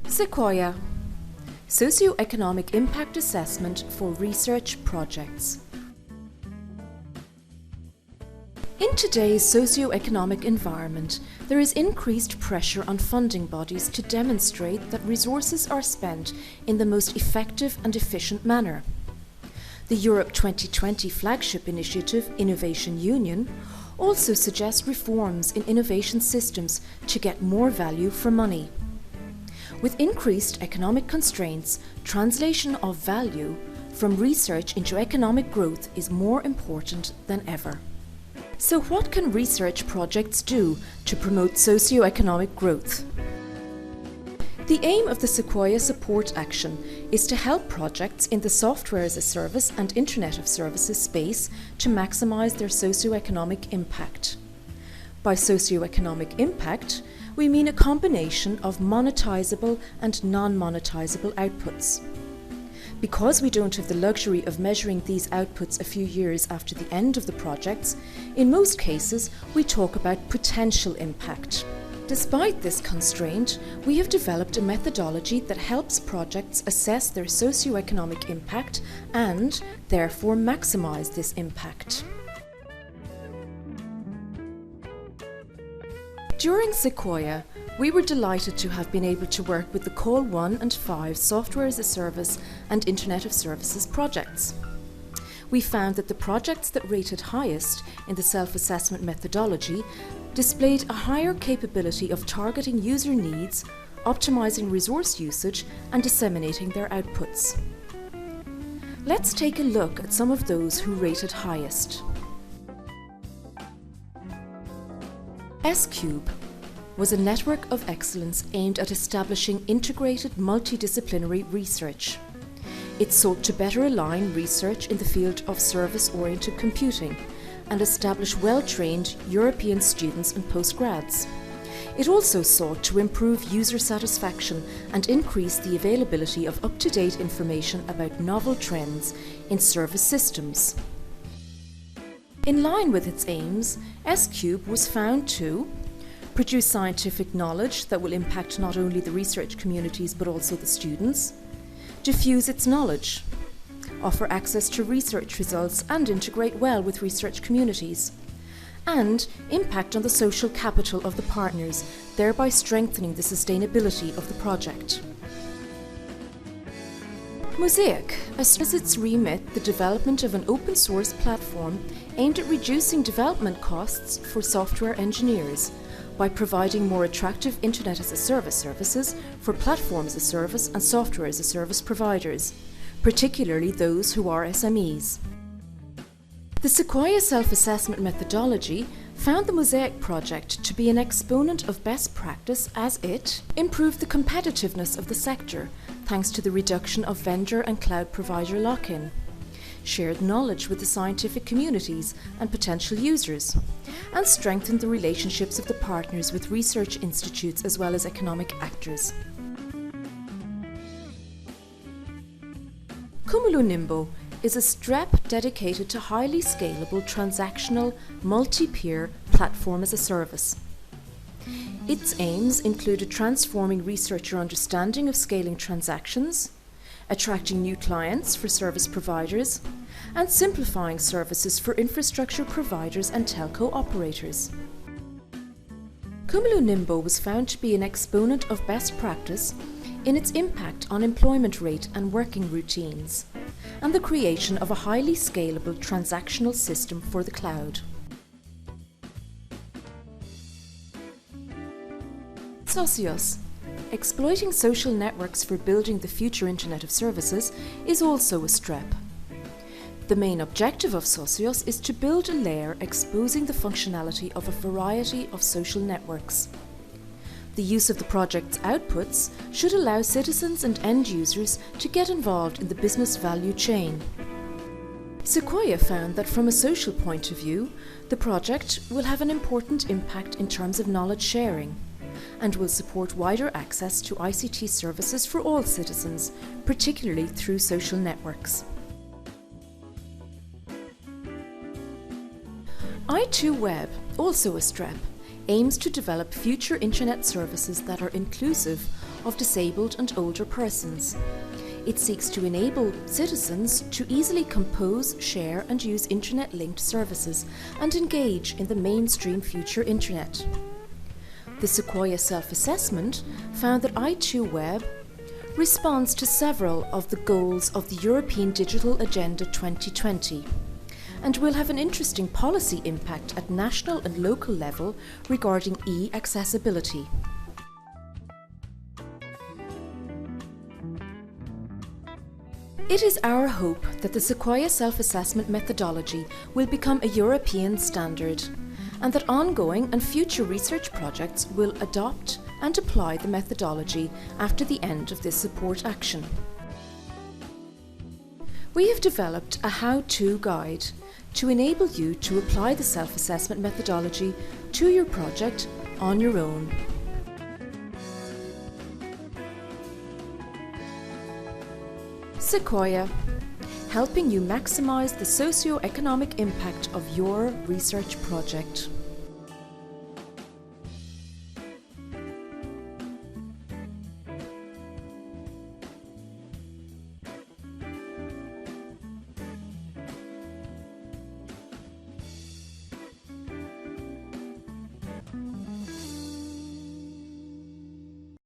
SEQUOIA, socio-economic impact assessment for research projects. In today's socio-economic environment, there is increased pressure on funding bodies to demonstrate that resources are spent in the most effective and efficient manner. The Europe 2020 flagship initiative, Innovation Union, also suggests reforms in innovation systems to get more value for money. With increased economic constraints, translation of value from research into economic growth is more important than ever. So what can research projects do to promote socio-economic growth? The aim of the SEQUOIA support action is to help projects in the software as a service and Internet of Services space to maximize their socio-economic impact. By socio-economic impact, we mean a combination of monetizable and non-monetizable outputs. Because we don't have the luxury of measuring these outputs a few years after the end of the projects, in most cases we talk about potential impact. Despite this constraint, we have developed a methodology that helps projects assess their socio-economic impact and, therefore, maximize this impact. During SEQUOIA, we were delighted to have been able to work with the Call 1 and 5 Software as a Service and Internet of Services projects. We found that the projects that rated highest in the self-assessment methodology displayed a higher capability of targeting user needs, optimizing resource usage, and disseminating their outputs. Let's take a look at some of those who rated highest. SCube was a network of excellence aimed at establishing integrated multidisciplinary research. It sought to better align research in the field of service-oriented computing and establish well-trained European students and postgrads. It also sought to improve user satisfaction and increase the availability of up-to-date information about novel trends in service systems. In line with its aims, SCube was found to produce scientific knowledge that will impact not only the research communities but also the students, diffuse its knowledge, offer access to research results and integrate well with research communities, and impact on the social capital of the partners, thereby strengthening the sustainability of the project. Mosaic asserts its remit the development of an open source platform aimed at reducing development costs for software engineers by providing more attractive Internet as a Service services for platform as a service and software as a service providers, particularly those who are SMEs. The SEQUOIA self-assessment methodology found the Mosaic project to be an exponent of best practice as it improved the competitiveness of the sector thanks to the reduction of vendor and cloud provider lock-in, shared knowledge with the scientific communities and potential users, and strengthened the relationships of the partners with research institutes as well as economic actors. Cumulonimbo is a STREP dedicated to highly scalable, transactional, multi-peer platform as a service. Its aims included transforming researcher understanding of scaling transactions, attracting new clients for service providers, and simplifying services for infrastructure providers and telco operators. Cumulonimbo was found to be an exponent of best practice in its impact on employment rate and working routines, and the creation of a highly scalable transactional system for the cloud. Socios, exploiting social networks for building the future Internet of Services, is also a STREP. The main objective of Socios is to build a layer exposing the functionality of a variety of social networks. The use of the project's outputs should allow citizens and end users to get involved in the business value chain. SEQUOIA found that from a social point of view, the project will have an important impact in terms of knowledge sharing and will support wider access to ICT services for all citizens, particularly through social networks. I2Web, also a STREP, aims to develop future Internet services that are inclusive of disabled and older persons. It seeks to enable citizens to easily compose, share and use internet-linked services and engage in the mainstream future internet. The SEQUOIA self-assessment found that I2Web responds to several of the goals of the European Digital Agenda 2020 and will have an interesting policy impact at national and local level regarding e-accessibility. It is our hope that the SEQUOIA self-assessment methodology will become a European standard, and that ongoing and future research projects will adopt and apply the methodology after the end of this support action. We have developed a how-to guide to enable you to apply the self-assessment methodology to your project on your own. SEQUOIA, helping you maximize the socio-economic impact of your research project.